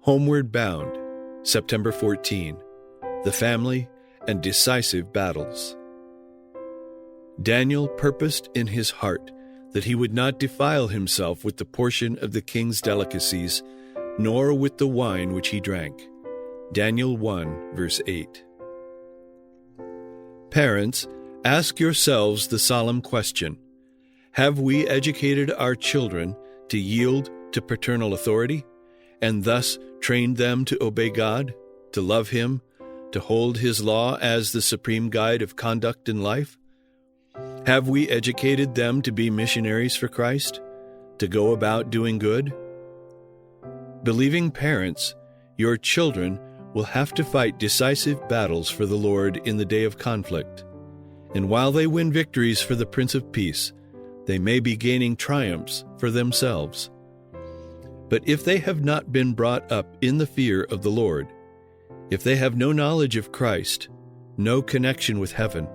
Homeward Bound, September 14. The Family and Decisive Battles. Daniel purposed in his heart that he would not defile himself with the portion of the king's delicacies, nor with the wine which he drank. Daniel 1, verse 8. Parents, ask yourselves the solemn question: have we educated our children to yield to paternal authority, and thus trained them to obey God, to love Him, to hold His law as the supreme guide of conduct in life? Have we educated them to be missionaries for Christ, to go about doing good? Believing parents, your children will have to fight decisive battles for the Lord in the day of conflict. And while they win victories for the Prince of Peace, they may be gaining triumphs for themselves. But if they have not been brought up in the fear of the Lord, if they have no knowledge of Christ, no connection with heaven,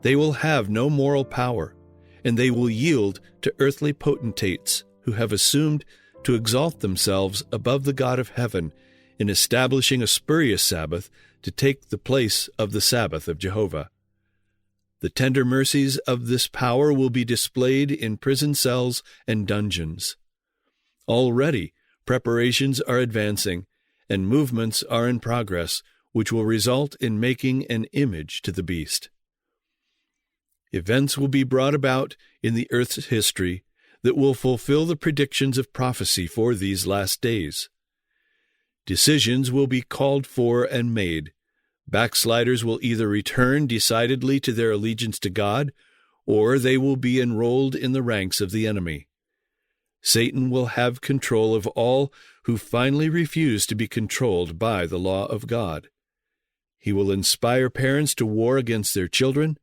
they will have no moral power, and they will yield to earthly potentates who have assumed to exalt themselves above the God of heaven in establishing a spurious Sabbath to take the place of the Sabbath of Jehovah. The tender mercies of this power will be displayed in prison cells and dungeons. Already, preparations are advancing, and movements are in progress, which will result in making an image to the beast. Events will be brought about in the earth's history that will fulfill the predictions of prophecy for these last days. Decisions will be called for and made. Backsliders will either return decidedly to their allegiance to God, or they will be enrolled in the ranks of the enemy. Satan will have control of all who finally refuse to be controlled by the law of God. He will inspire parents to war against their children,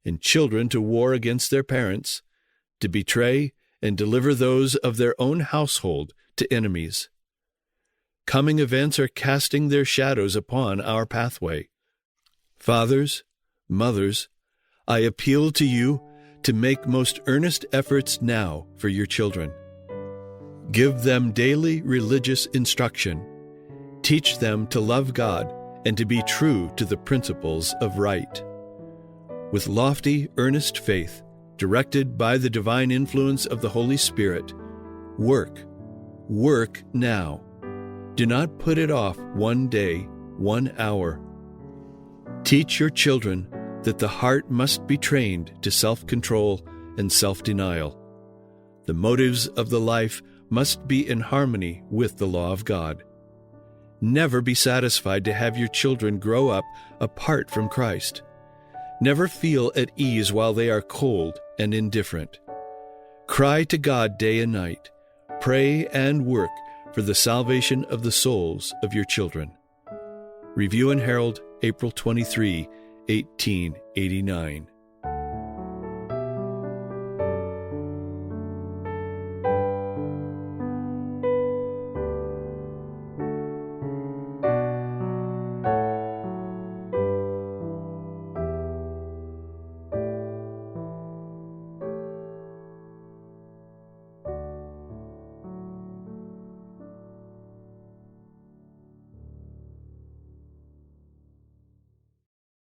and children to war against their parents, to betray and deliver those of their own household to enemies. Coming events are casting their shadows upon our pathway. Fathers, mothers, I appeal to you to make most earnest efforts now for your children. Give them daily religious instruction. Teach them to love God and to be true to the principles of right. With lofty, earnest faith, directed by the divine influence of the Holy Spirit, work now. Do not put it off 1 day, 1 hour. Teach your children that the heart must be trained to self-control and self-denial. The motives of the life must be in harmony with the law of God. Never be satisfied to have your children grow up apart from Christ. Never feel at ease while they are cold and indifferent. Cry to God day and night. Pray and work for the salvation of the souls of your children. Review and Herald, April 23, 1889.